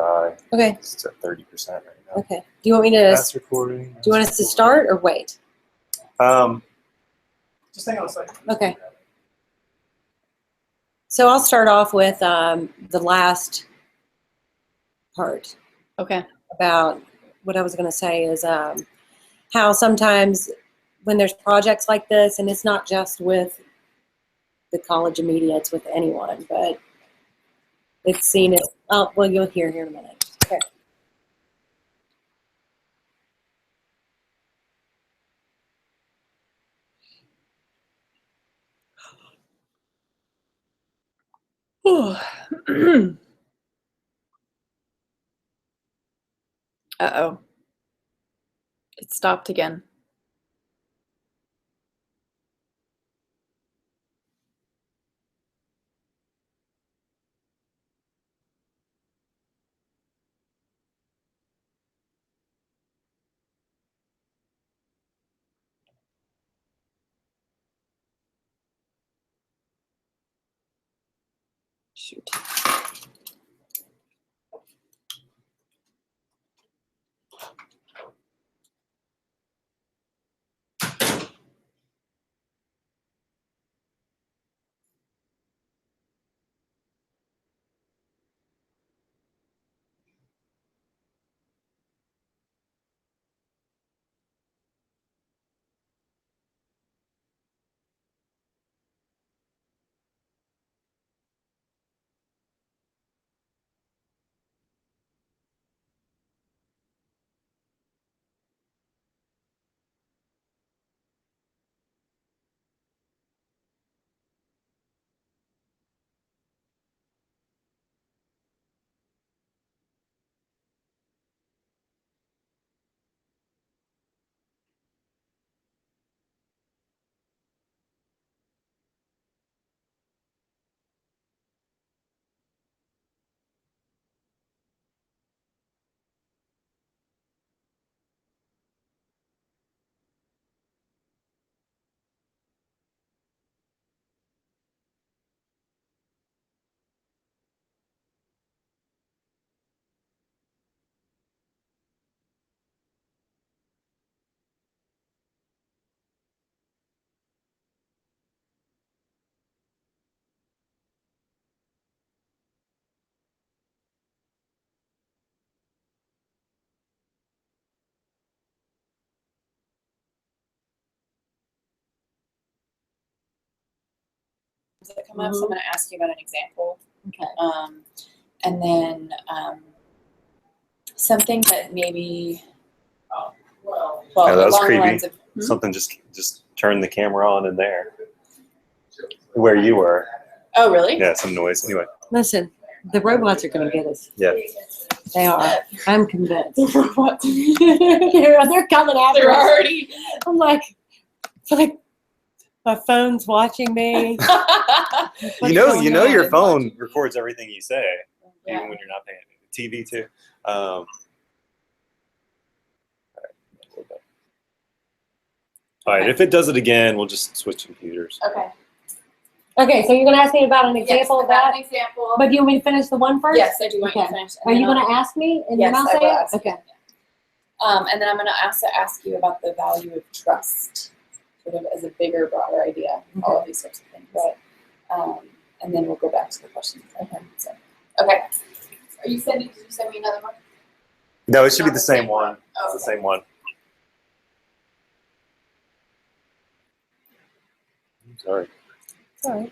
die. Okay. It's at 30% right now. Okay. Do you want me to? Fast recording. Do you want us to start or wait? Just hang on a second. Okay. So I'll start off with the last part. Okay. About what I was going to say is how sometimes when there's projects like this, and it's not just with the college of media, it's with anyone, but it's seen as, oh, well, you'll hear here in a minute. Okay. Uh-oh. It stopped again. Shoot. That come up, so I'm going to ask you about an example. Okay. And then something that maybe, well, Yeah, that was along the creepy. lines of, Something just turned the camera on in there. Where you were. oh, really? Yeah, some noise. Anyway. Listen, the robots are going to get us. Yeah. They are. I'm convinced. The robots. They're coming after They're us. already. I'm like, my phone's watching me. You know your on? phone records everything you say, Yeah. even when you're not paying attention. TV too. All right, if it does it again, we'll just switch computers. Okay. Okay, so you're going to ask me about an example Yes, of that? an example. But do you want me to finish the one first? Yes, I do want you to Okay. finish. Are you going to ask me and Yes, then I'll I say will it? ask you. Okay. And then I'm going to also ask you about the value of trust, sort of as a bigger, broader idea, all of these sorts of things. But, and then we'll go back to the questions. Okay. So, okay. Did you send me another one? No, it should be the same one. Oh, It's the same one. Sorry. Sorry.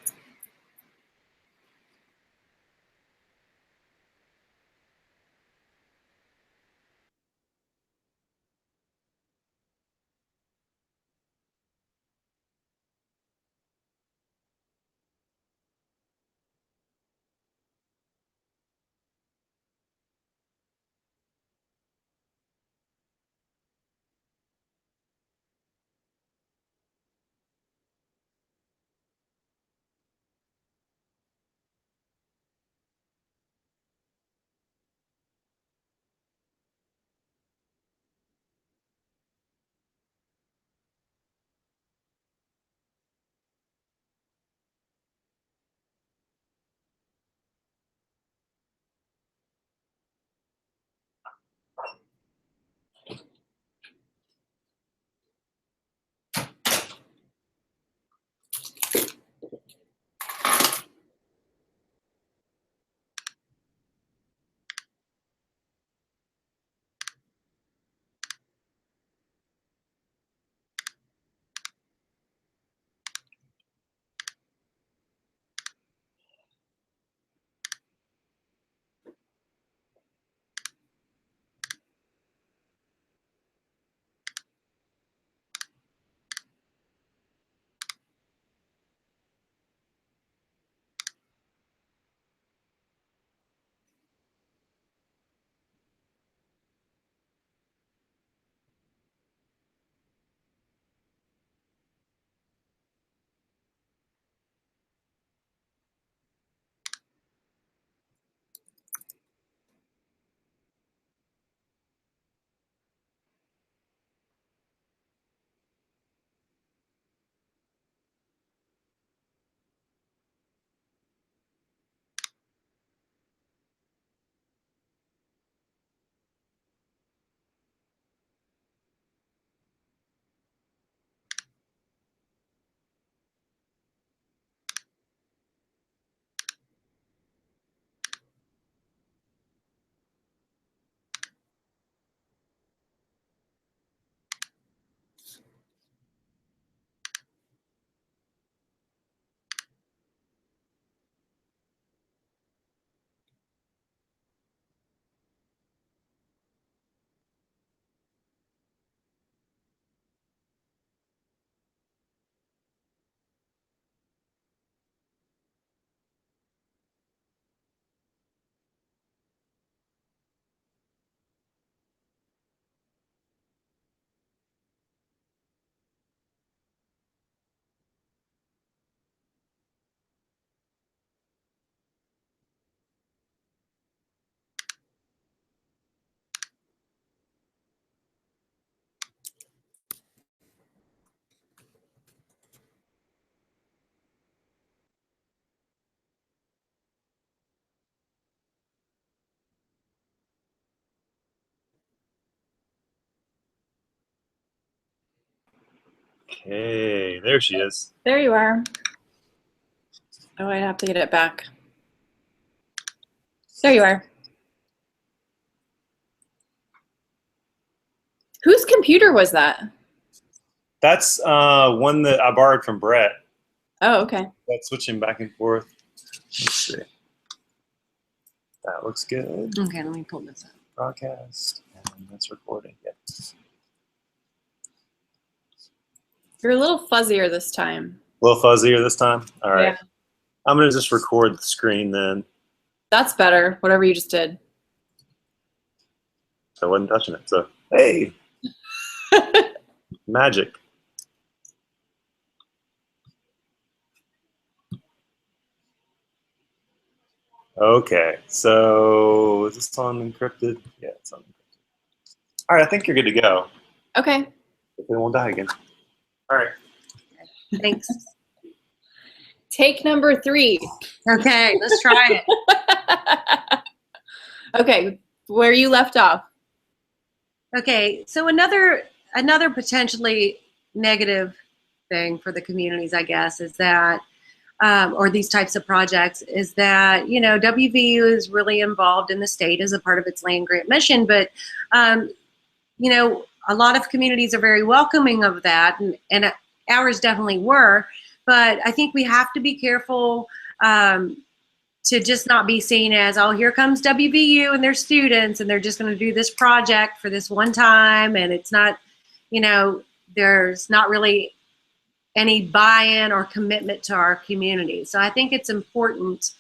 Okay, there she is. There you are. Oh, I'd have to get it back. There you are. Whose computer was that? That's one that I borrowed from Brett. Oh, okay. That's switching back and forth. Let's see. That looks good. Okay, let me pull this up. Broadcast, and that's recording. Yep. You're a little fuzzier this time. A little fuzzier this time. All right. Yeah. I'm gonna just record the screen then. That's better, whatever you just did. I wasn't touching it. So hey, magic. Okay, so is this on encrypted? Yeah, it's on encrypted. All right, I think you're good to go. Okay. Hopefully it won't die again. All right. Thanks. Take number 3. Okay, let's try it. Okay, where you left off. Okay, so another potentially negative thing for the communities, I guess, is that, or these types of projects, is that, you know, WVU is really involved in the state as a part of its land grant mission, but, you know, a lot of communities are very welcoming of that, and ours definitely were, but I think we have to be careful to just not be seen as, oh, here comes WVU and their students, and they're just going to do this project for this one time, and it's not, you know, there's not really any buy-in or commitment to our community. So I think it's important,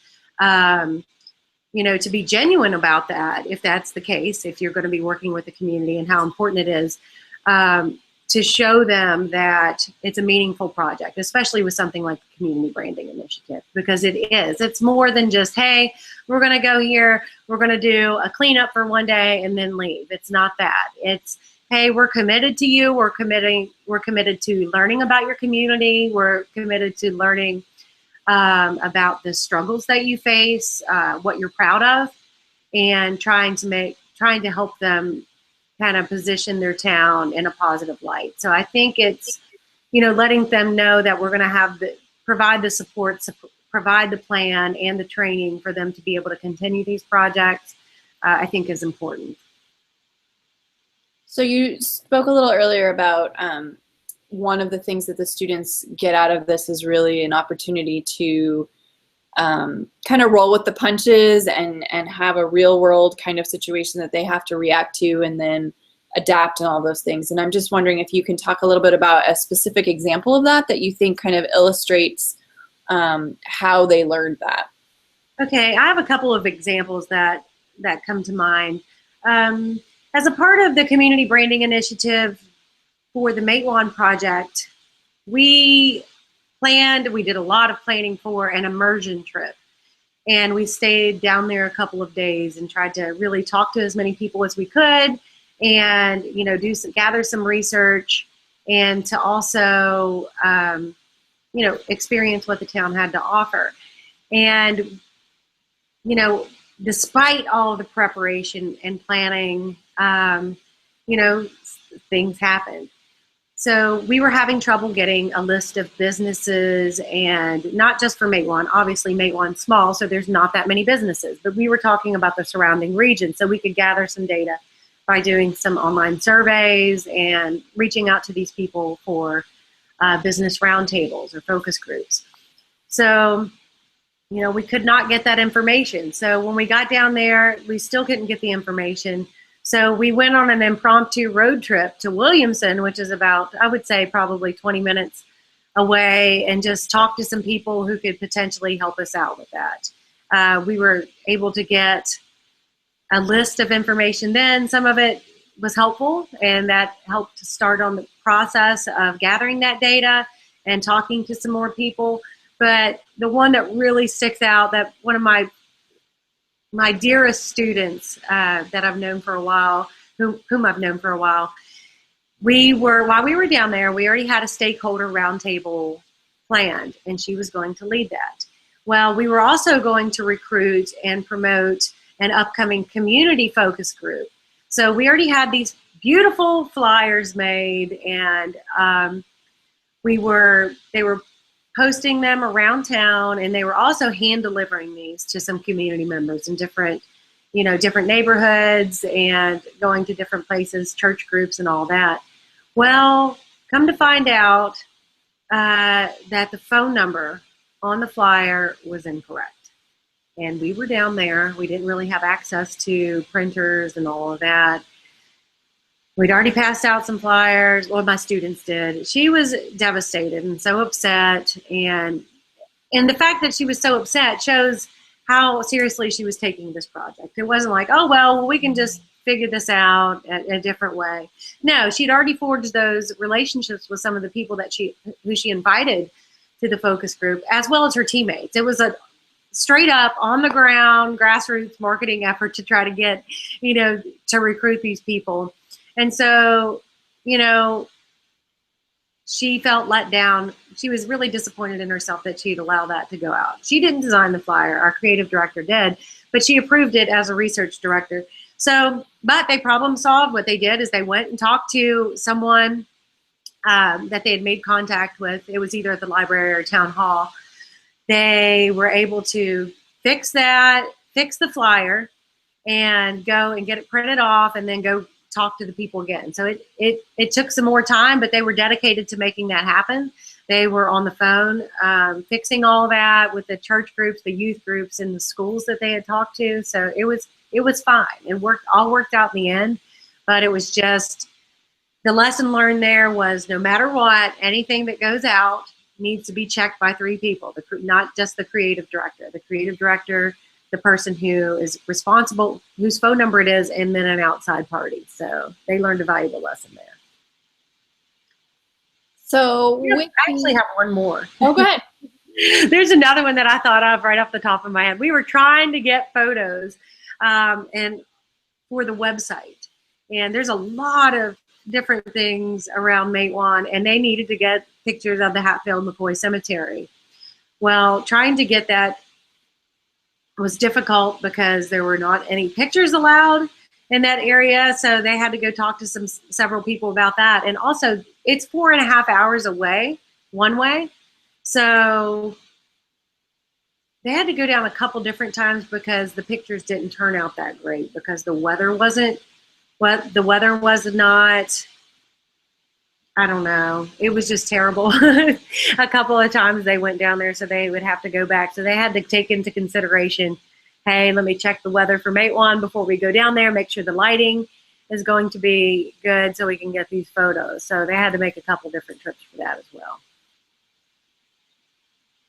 you know, to be genuine about that, if that's the case, if you're going to be working with the community, and how important it is to show them that it's a meaningful project, especially with something like the Community Branding Initiative, because it is. It's more than just, hey, we're going to go here, we're going to do a cleanup for one day and then leave. It's not that. It's, hey, we're committed to you. We're committed to learning about your community. We're committed to learning about the struggles that you face, what you're proud of, and trying to help them kind of position their town in a positive light. So I think it's, you know, letting them know that we're going to provide the support, provide the plan and the training for them to be able to continue these projects, I think is important. So you spoke a little earlier about one of the things that the students get out of this is really an opportunity to kind of roll with the punches and have a real world kind of situation that they have to react to and then adapt and all those things. And I'm just wondering if you can talk a little bit about a specific example of that you think kind of illustrates how they learned that. Okay, I have a couple of examples that come to mind. As a part of the Community Branding Initiative for the Matewan project, we did a lot of planning for an immersion trip. And we stayed down there a couple of days and tried to really talk to as many people as we could, and, you know, gather some research, and to also, you know, experience what the town had to offer. And, you know, despite all of the preparation and planning, you know, things happened. So we were having trouble getting a list of businesses, and not just for Matewan. Obviously, Matewan's small, so there's not that many businesses. But we were talking about the surrounding region, so we could gather some data by doing some online surveys and reaching out to these people for business roundtables or focus groups. So, you know, we could not get that information. So when we got down there, we still couldn't get the information. So we went on an impromptu road trip to Williamson, which is about, I would say, probably 20 minutes away, and just talked to some people who could potentially help us out with that. We were able to get a list of information then. Some of it was helpful, and that helped to start on the process of gathering that data and talking to some more people. But the one that really sticks out, that one of my dearest students that I've known for a while, whom I've known for a while, while we were down there, we already had a stakeholder roundtable planned, and she was going to lead that. Well, we were also going to recruit and promote an upcoming community focus group. So we already had these beautiful flyers made, and they were posting them around town, and they were also hand delivering these to some community members in different neighborhoods and going to different places, church groups and all that. Well, come to find out that the phone number on the flyer was incorrect. And we were down there. We didn't really have access to printers and all of that. We'd already passed out some flyers. Well, my students did. She was devastated and so upset. And the fact that she was so upset shows how seriously she was taking this project. It wasn't like, oh, well, we can just figure this out a different way. No, she'd already forged those relationships with some of the people who she invited to the focus group, as well as her teammates. It was a straight up on the ground grassroots marketing effort to try to get, to recruit these people. And so, she felt let down. She was really disappointed in herself that she'd allow that to go out. She didn't design the flyer. Our creative director did, but she approved it as a research director. So, but they problem solved. What they did is they went and talked to someone that they had made contact with. It was either at the library or town hall. They were able to fix the flyer, and go and get it printed off, and then go talk to the people again. So it took some more time, but they were dedicated to making that happen. They were on the phone fixing all of that with the church groups, the youth groups, and the schools that they had talked to. So it was fine. It all worked out in the end, but it was just, the lesson learned there was, no matter what, anything that goes out needs to be checked by 3 people, not just the creative director. The creative director, the person who is responsible, whose phone number it is, and then an outside party. So they learned a valuable lesson there. So I actually have one more. Oh, go ahead. There's another one that I thought of right off the top of my head. We were trying to get photos and for the website. And there's a lot of different things around Matewan, and they needed to get pictures of the Hatfield-McCoy Cemetery. Well, trying to get that was difficult because there were not any pictures allowed in that area. So they had to go talk to several people about that. And also, it's 4.5 hours away, one way. So they had to go down a couple different times because the pictures didn't turn out that great, because the weather was not, I don't know. It was just terrible. A couple of times they went down there, so they would have to go back. So they had to take into consideration, hey, let me check the weather for Matewan before we go down there, make sure the lighting is going to be good so we can get these photos. So they had to make a couple different trips for that as well.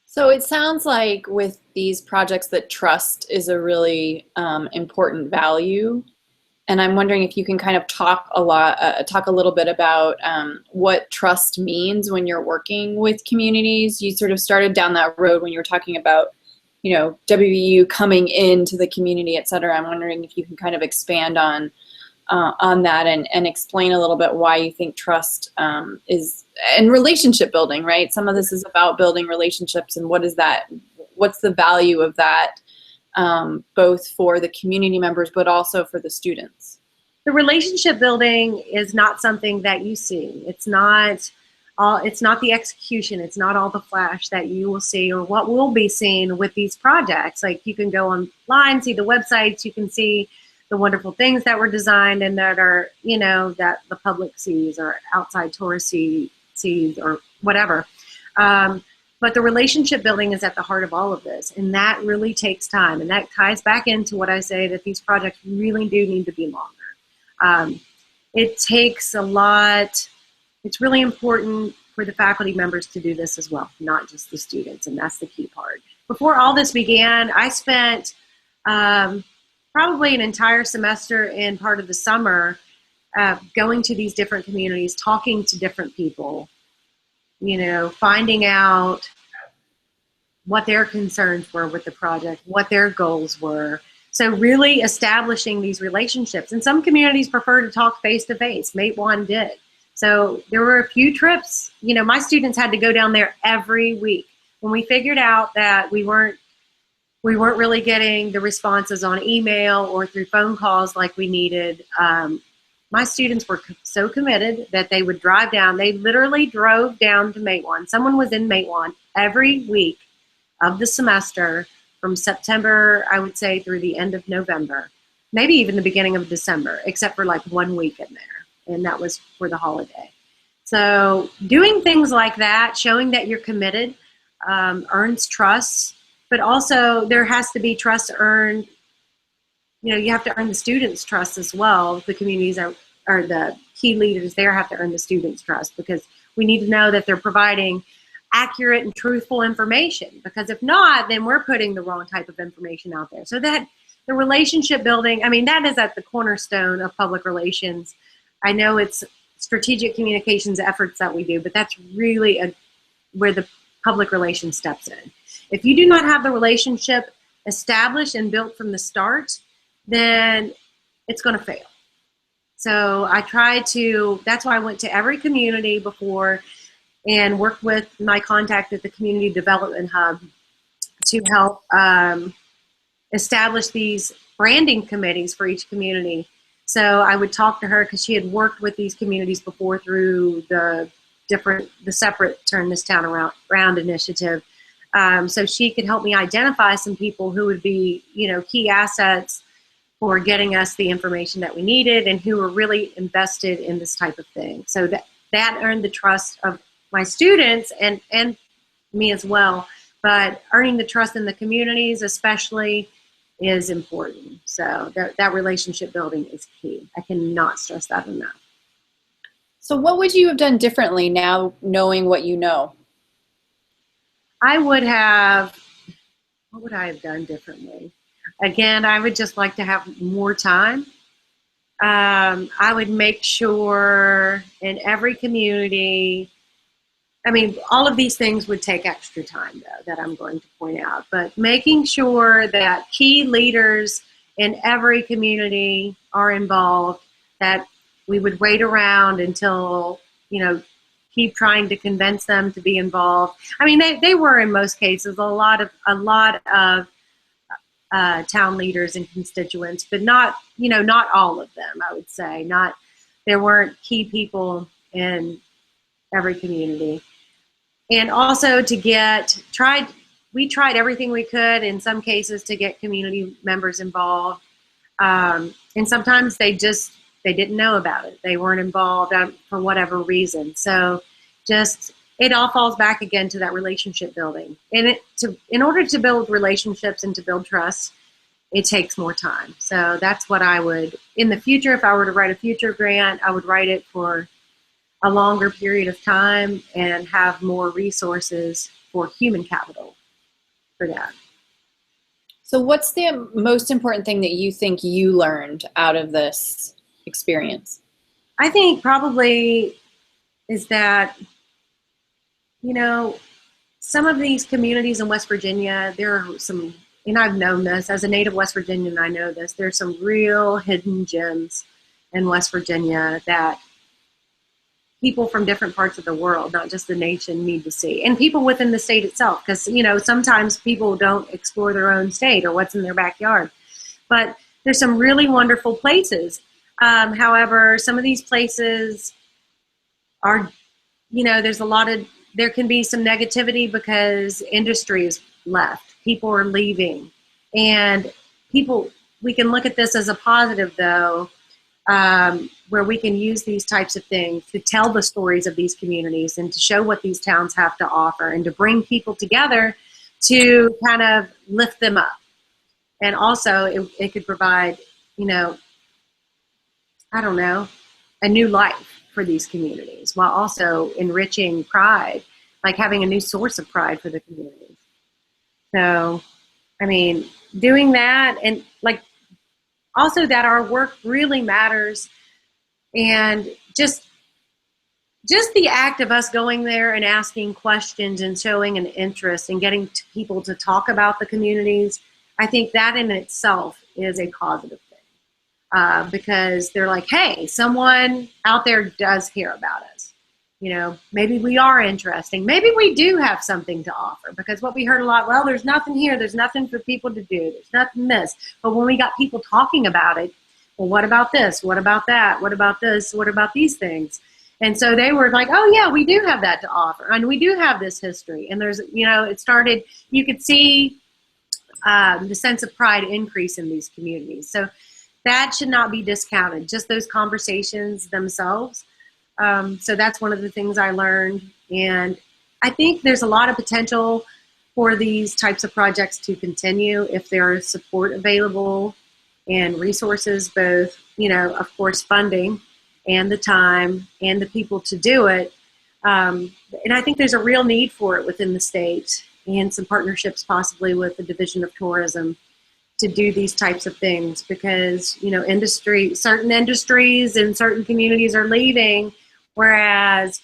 So it sounds like with these projects that trust is a really important value. And I'm wondering if you can kind of talk a little bit about what trust means when you're working with communities. You sort of started down that road when you were talking about, WVU coming into the community, et cetera. I'm wondering if you can kind of expand on that and explain a little bit why you think trust is, and relationship building, right? Some of this is about building relationships, and what's the value of that? Both for the community members, but also for the students. The relationship building is not something that you see. It's not the execution. It's not all the flash that you will see or what will be seen with these projects. Like, you can go online, see the websites, you can see the wonderful things that were designed and that are, that the public sees or outside tourists sees or whatever. But the relationship building is at the heart of all of this, and that really takes time. And that ties back into what I say, that these projects really do need to be longer. It takes a lot. It's really important for the faculty members to do this as well, not just the students, and that's the key part. Before all this began, I spent probably an entire semester and part of the summer going to these different communities, talking to different people, finding out what their concerns were with the project, what their goals were. So really establishing these relationships. And some communities prefer to talk face-to-face. Matewan did. So there were a few trips. My students had to go down there every week. When we figured out that we weren't really getting the responses on email or through phone calls like we needed, my students were so committed that they would drive down. They literally drove down to Matewan. Someone was in Matewan every week of the semester from September, I would say, through the end of November, maybe even the beginning of December, except for like 1 week in there, and that was for the holiday. So doing things like that, showing that you're committed, earns trust, but also there has to be trust earned. You know, you have to earn the students' trust as well. The communities or the key leaders there have to earn the students' trust, because we need to know that they're providing accurate and truthful information, because if not, then we're putting the wrong type of information out there. So that the relationship building, I mean, that is at the cornerstone of public relations. I know it's strategic communications efforts that we do, but that's really where the public relations steps in. If you do not have the relationship established and built from the start, then it's going to fail. So I try to, that's why I went to every community before and worked with my contact at the Community Development Hub to help establish these branding committees for each community. So I would talk to her because she had worked with these communities before through the separate Turn This Town Around initiative. So she could help me identify some people who would be, key assets for getting us the information that we needed and who were really invested in this type of thing. So that earned the trust of my students and me as well. But earning the trust in the communities especially is important. So that relationship building is key. I cannot stress that enough. So what would you have done differently now knowing what you know? What would I have done differently? Again, I would just like to have more time. I would make sure in every community, I mean, all of these things would take extra time, though, that I'm going to point out. But making sure that key leaders in every community are involved, that we would wait around until, keep trying to convince them to be involved. I mean, they were in most cases a lot of town leaders and constituents, but not all of them, I would say. There weren't key people in every community. And also we tried everything we could in some cases to get community members involved. And sometimes they didn't know about it. They weren't involved for whatever reason. So it all falls back again to that relationship building. And in order to build relationships and to build trust, it takes more time. So that's what I would, in the future, if I were to write a future grant, I would write it for a longer period of time and have more resources for human capital for that. So what's the most important thing that you think you learned out of this experience? I think probably is that, some of these communities in West Virginia, there are some, and I've known this as a native West Virginian, I know this, there's some real hidden gems in West Virginia that people from different parts of the world, not just the nation, need to see. And people within the state itself, because, sometimes people don't explore their own state or what's in their backyard. But there's some really wonderful places. However, some of these places are, there can be some negativity because industry is left. People are leaving. And we can look at this as a positive, though, where we can use these types of things to tell the stories of these communities and to show what these towns have to offer and to bring people together to kind of lift them up. And also it could provide, a new life for these communities while also enriching pride, like having a new source of pride for the communities. So, I mean, doing that and also that our work really matters, and just the act of us going there and asking questions and showing an interest and getting people to talk about the communities, I think that in itself is a positive thing, because they're like, hey, someone out there does care about us. Maybe we are interesting. Maybe we do have something to offer, because what we heard a lot, well, there's nothing here. There's nothing for people to do. There's nothing this. But when we got people talking about it, well, what about this? What about that? What about this? What about these things? And so they were like, oh, yeah, we do have that to offer. And we do have this history. And there's, it started, you could see the sense of pride increase in these communities. So that should not be discounted, just those conversations themselves. So that's one of the things I learned. And I think there's a lot of potential for these types of projects to continue if there is support available and resources, both, of course, funding and the time and the people to do it. And I think there's a real need for it within the state, and some partnerships possibly with the Division of Tourism to do these types of things, because, certain industries and certain communities are leaving, whereas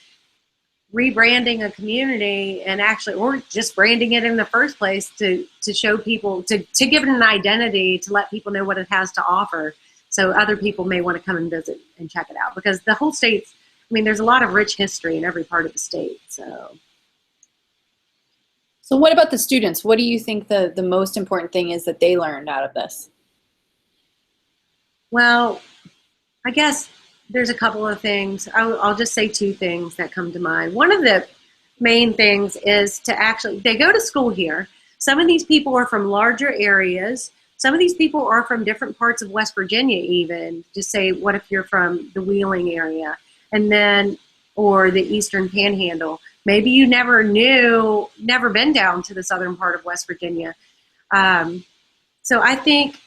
rebranding a community and or just branding it in the first place to show people, to give it an identity, to let people know what it has to offer. So other people may want to come and visit and check it out, because the whole state's, there's a lot of rich history in every part of the state. So what about the students? What do you think the most important thing is that they learned out of this? Well, I guess there's a couple of things. I'll just say two things that come to mind. One of the main things is they go to school here. Some of these people are from larger areas. Some of these people are from different parts of West Virginia even. Just say, what if you're from the Wheeling area, or the Eastern Panhandle? Maybe you never been down to the southern part of West Virginia. So I think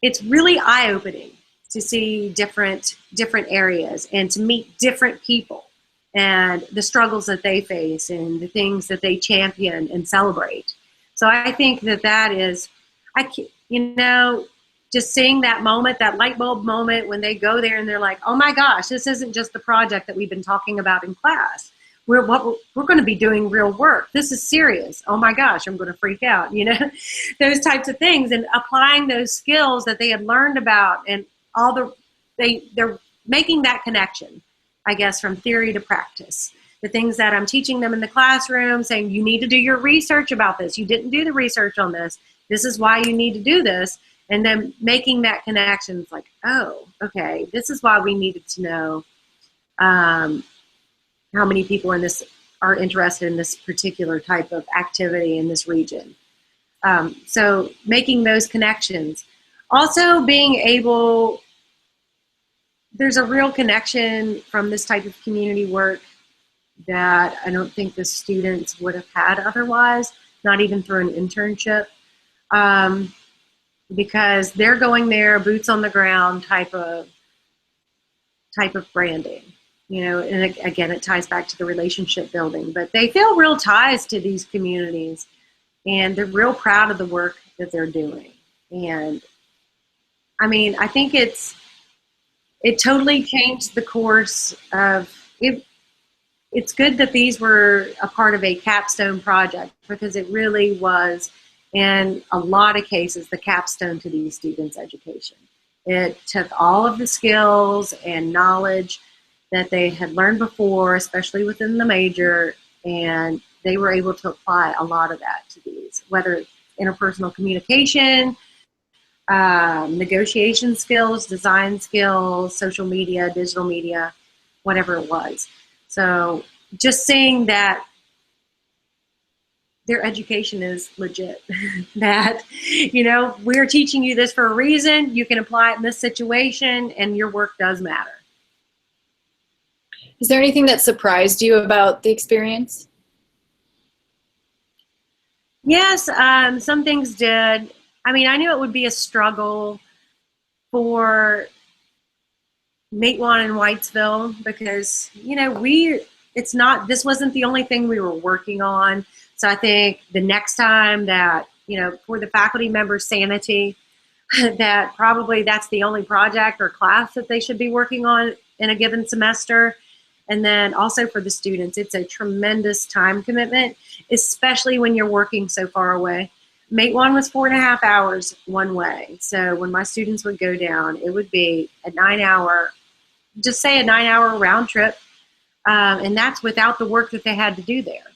it's really eye-opening to see different areas and to meet different people and the struggles that they face and the things that they champion and celebrate. So I think that is, just seeing that moment, that light bulb moment when they go there and they're like, oh my gosh, this isn't just the project that we've been talking about in class. We're going to be doing real work. This is serious. Oh my gosh, I'm going to freak out. Those types of things, and applying those skills that they had learned about, and they're making that connection, I guess, from theory to practice. The things that I'm teaching them in the classroom, saying you need to do your research about this. You didn't do the research on this. This is why you need to do this. And then making that connection, it's like, oh, okay, this is why we needed to know how many people are interested in this particular type of activity in this region. So making those connections. Also being able, there's a real connection from this type of community work that I don't think the students would have had otherwise, not even through an internship, because they're going there, boots on the ground type of branding. And again, it ties back to the relationship building, but they feel real ties to these communities, and they're real proud of the work that they're doing. And I think it totally changed the course of it. It's good that these were a part of a capstone project, because it really was, in a lot of cases, the capstone to these students' education. It took all of the skills and knowledge that they had learned before, especially within the major, and they were able to apply a lot of that to these, whether it's interpersonal communication, negotiation skills, design skills, social media, digital media, whatever it was. So just seeing that their education is legit, that, we're teaching you this for a reason, you can apply it in this situation, and your work does matter. Is there anything that surprised you about the experience? Yes, some things did. I knew it would be a struggle for Matewan and Whitesville, because, this wasn't the only thing we were working on. So I think the next time that, for the faculty members' sanity, that probably that's the only project or class that they should be working on in a given semester. And then also for the students, it's a tremendous time commitment, especially when you're working so far away. Matewan was 4.5 hours one way. So when my students would go down, it would be a 9-hour, just say a 9-hour round trip. And that's without the work that they had to do there.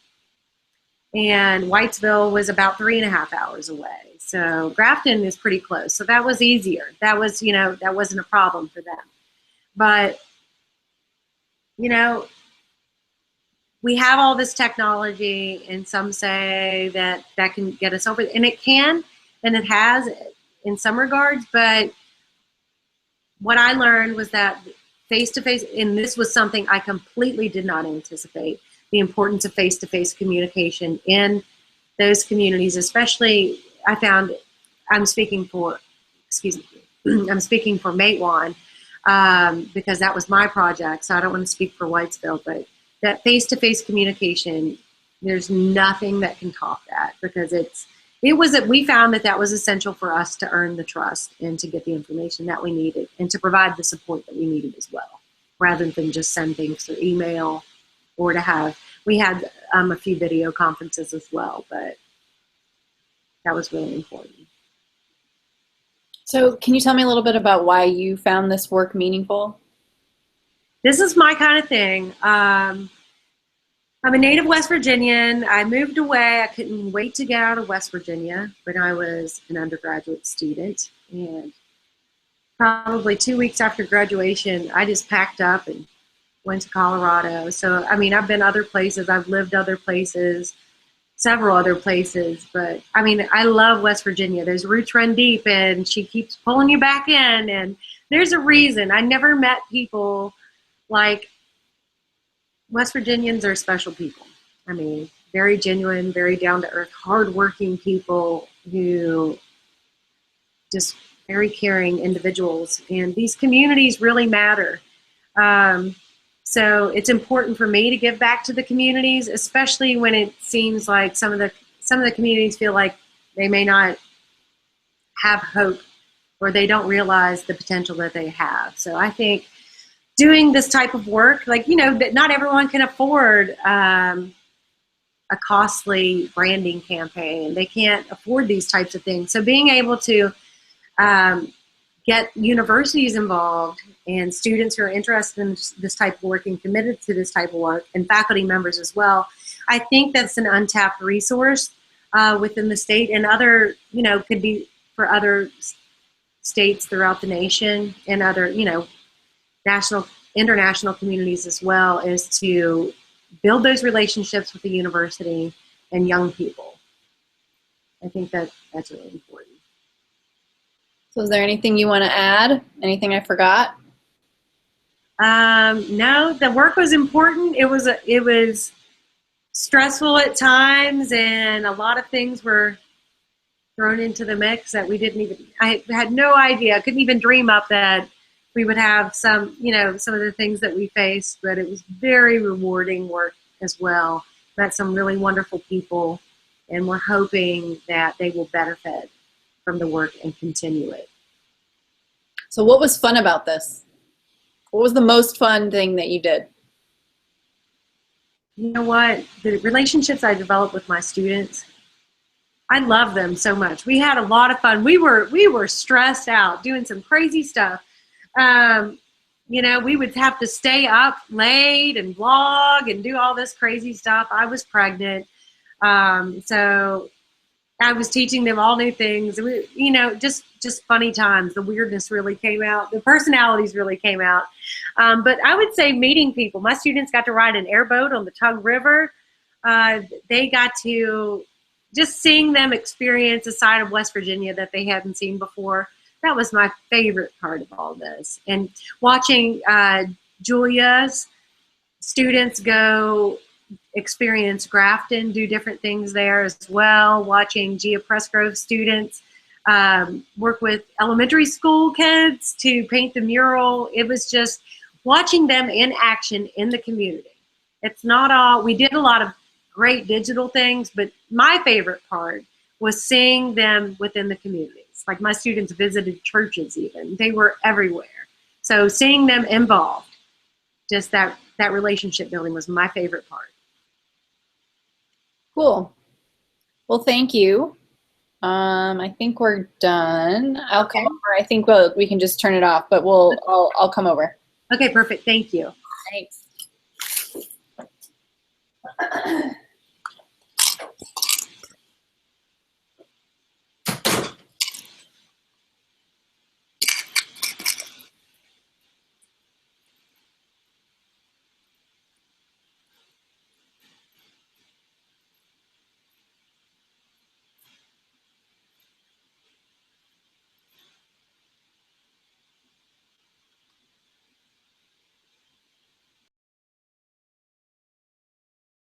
And Whitesville was about 3.5 hours away. So Grafton is pretty close. So that was easier. That was, that wasn't a problem for them. But, we have all this technology, and some say that can get us over, and it can, and it has in some regards. But what I learned was that face-to-face, and this was something I completely did not anticipate, the importance of face-to-face communication in those communities, especially I'm speaking for Matewan, because that was my project, so I don't want to speak for Whitesville, but that face-to-face communication, there's nothing that can top that, because we found that was essential for us to earn the trust and to get the information that we needed and to provide the support that we needed as well, rather than just send things through email or we had a few video conferences as well, but that was really important. So can you tell me a little bit about why you found this work meaningful? This is my kind of thing. I'm a native West Virginian. I moved away. I couldn't wait to get out of West Virginia when I was an undergraduate student. And probably 2 weeks after graduation, I just packed up and went to Colorado. So, I've been other places. I've lived other places, several other places. But, I love West Virginia. Those roots run deep, and she keeps pulling you back in. And there's a reason. I never met people like West Virginians are special people. Very genuine, very down-to-earth, hardworking people who just very caring individuals. And these communities really matter. So it's important for me to give back to the communities, especially when it seems like some of the communities feel like they may not have hope, or they don't realize the potential that they have. So I think doing this type of work, that not everyone can afford a costly branding campaign. They can't afford these types of things. So being able to get universities involved and students who are interested in this type of work and committed to this type of work, and faculty members as well, I think that's an untapped resource within the state, and could be for other states throughout the nation and other, international communities as well, is to build those relationships with the university and young people. I think that's really important. So is there anything you want to add? Anything I forgot? No, the work was important. It was stressful at times, and a lot of things were thrown into the mix that I had no idea. I couldn't even dream up that we would have some of the things that we faced, but it was very rewarding work as well. Met some really wonderful people, and we're hoping that they will benefit from the work and continue it. So what was fun about this? What was the most fun thing that you did? You know what? The relationships I developed with my students, I love them so much. We had a lot of fun. We were stressed out doing some crazy stuff. We would have to stay up late and vlog and do all this crazy stuff. I was pregnant. So I was teaching them all new things. Just funny times. The weirdness really came out. The personalities really came out. But I would say meeting people. My students got to ride an airboat on the Tug River. They got to just seeing them experience a side of West Virginia that they hadn't seen before. That was my favorite part of all this. And watching Julia's students go experience Grafton, do different things there as well. Watching Gia Pressgrove students work with elementary school kids to paint the mural. It was just watching them in action in the community. It's not all, we did a lot of great digital things, but my favorite part was seeing them within the communities. Like my students visited churches even. They were everywhere. So seeing them involved, just that relationship building was my favorite part. Cool. Well, thank you. I think we're done. I'll come over. I think we can just turn it off, but I'll come over. Okay, perfect. Thanks. Thanks.